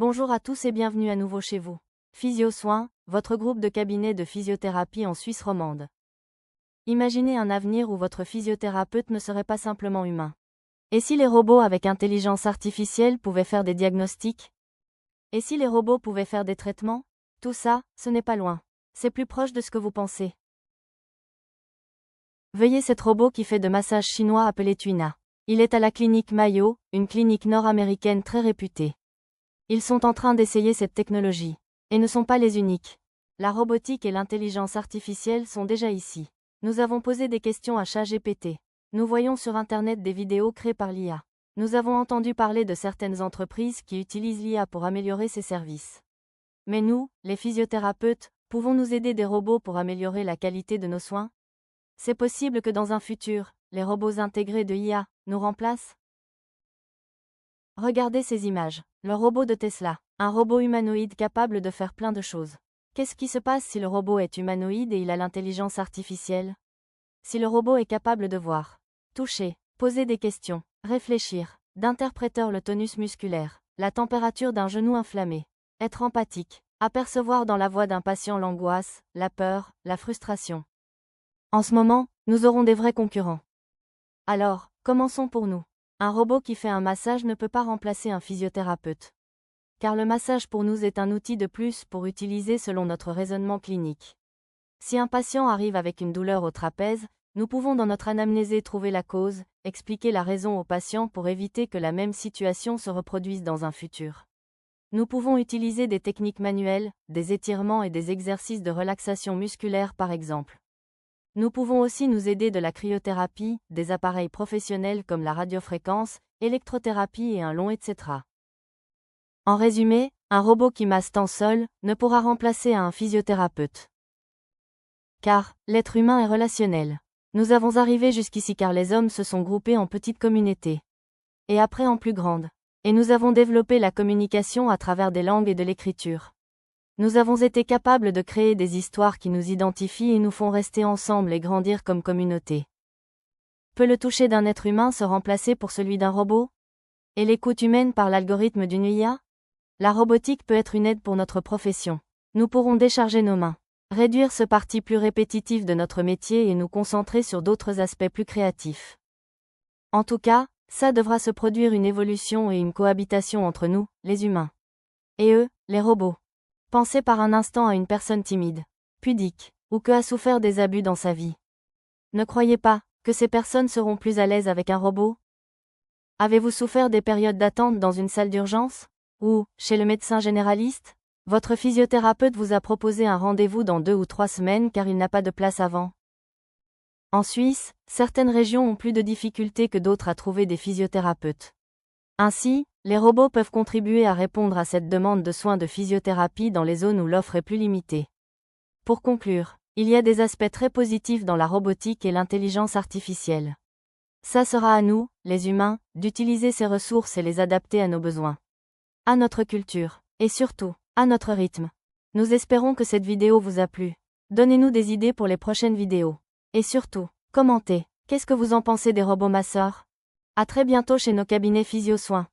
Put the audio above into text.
Bonjour à tous et bienvenue à nouveau chez vous. Physio-Soins, votre groupe de cabinet de physiothérapie en Suisse romande. Imaginez un avenir où votre physiothérapeute ne serait pas simplement humain. Et si les robots avec intelligence artificielle pouvaient faire des diagnostics? Et si les robots pouvaient faire des traitements? Tout ça, ce n'est pas loin. C'est plus proche de ce que vous pensez. Veuillez cet robot qui fait de massage chinois appelé Tuina. Il est à la clinique Mayo, une clinique nord-américaine très réputée. Ils sont en train d'essayer cette technologie. Et ne sont pas les uniques. La robotique et l'intelligence artificielle sont déjà ici. Nous avons posé des questions à ChatGPT. Nous voyons sur Internet des vidéos créées par l'IA. Nous avons entendu parler de certaines entreprises qui utilisent l'IA pour améliorer ses services. Mais nous, les physiothérapeutes, pouvons-nous aider des robots pour améliorer la qualité de nos soins? C'est possible que dans un futur, les robots intégrés de IA nous remplacent? Regardez ces images. Le robot de Tesla. Un robot humanoïde capable de faire plein de choses. Qu'est-ce qui se passe si le robot est humanoïde et il a l'intelligence artificielle? Si le robot est capable de voir, toucher, poser des questions, réfléchir, d'interpréter le tonus musculaire, la température d'un genou inflammé, être empathique, apercevoir dans la voix d'un patient l'angoisse, la peur, la frustration. En ce moment, nous aurons des vrais concurrents. Alors, commençons pour nous. Un robot qui fait un massage ne peut pas remplacer un physiothérapeute. Car le massage pour nous est un outil de plus pour utiliser selon notre raisonnement clinique. Si un patient arrive avec une douleur au trapèze, nous pouvons dans notre anamnésé trouver la cause, expliquer la raison au patient pour éviter que la même situation se reproduise dans un futur. Nous pouvons utiliser des techniques manuelles, des étirements et des exercices de relaxation musculaire par exemple. Nous pouvons aussi nous aider de la cryothérapie, des appareils professionnels comme la radiofréquence, électrothérapie et un long etc. En résumé, un robot qui masse tant seul ne pourra remplacer un physiothérapeute. Car, l'être humain est relationnel. Nous avons arrivé jusqu'ici car les hommes se sont groupés en petites communautés. Et après en plus grandes. Et nous avons développé la communication à travers des langues et de l'écriture. Nous avons été capables de créer des histoires qui nous identifient et nous font rester ensemble et grandir comme communauté. Peut le toucher d'un être humain se remplacer pour celui d'un robot? Et l'écoute humaine par l'algorithme d'une IA? La robotique peut être une aide pour notre profession. Nous pourrons décharger nos mains, réduire ce parti plus répétitif de notre métier et nous concentrer sur d'autres aspects plus créatifs. En tout cas, ça devra se produire une évolution et une cohabitation entre nous, les humains. Et eux, les robots. Pensez par un instant à une personne timide, pudique, ou qui a souffert des abus dans sa vie. Ne croyez pas que ces personnes seront plus à l'aise avec un robot? Avez-vous souffert des périodes d'attente dans une salle d'urgence? Ou, chez le médecin généraliste? Votre physiothérapeute vous a proposé un rendez-vous dans 2 ou 3 semaines car il n'a pas de place avant. En Suisse, certaines régions ont plus de difficultés que d'autres à trouver des physiothérapeutes. Ainsi, les robots peuvent contribuer à répondre à cette demande de soins de physiothérapie dans les zones où l'offre est plus limitée. Pour conclure, il y a des aspects très positifs dans la robotique et l'intelligence artificielle. Ça sera à nous, les humains, d'utiliser ces ressources et les adapter à nos besoins, à notre culture, et surtout, à notre rythme. Nous espérons que cette vidéo vous a plu. Donnez-nous des idées pour les prochaines vidéos. Et surtout, commentez. Qu'est-ce que vous en pensez des robots masseurs? À très bientôt chez nos cabinets Physio-Soins.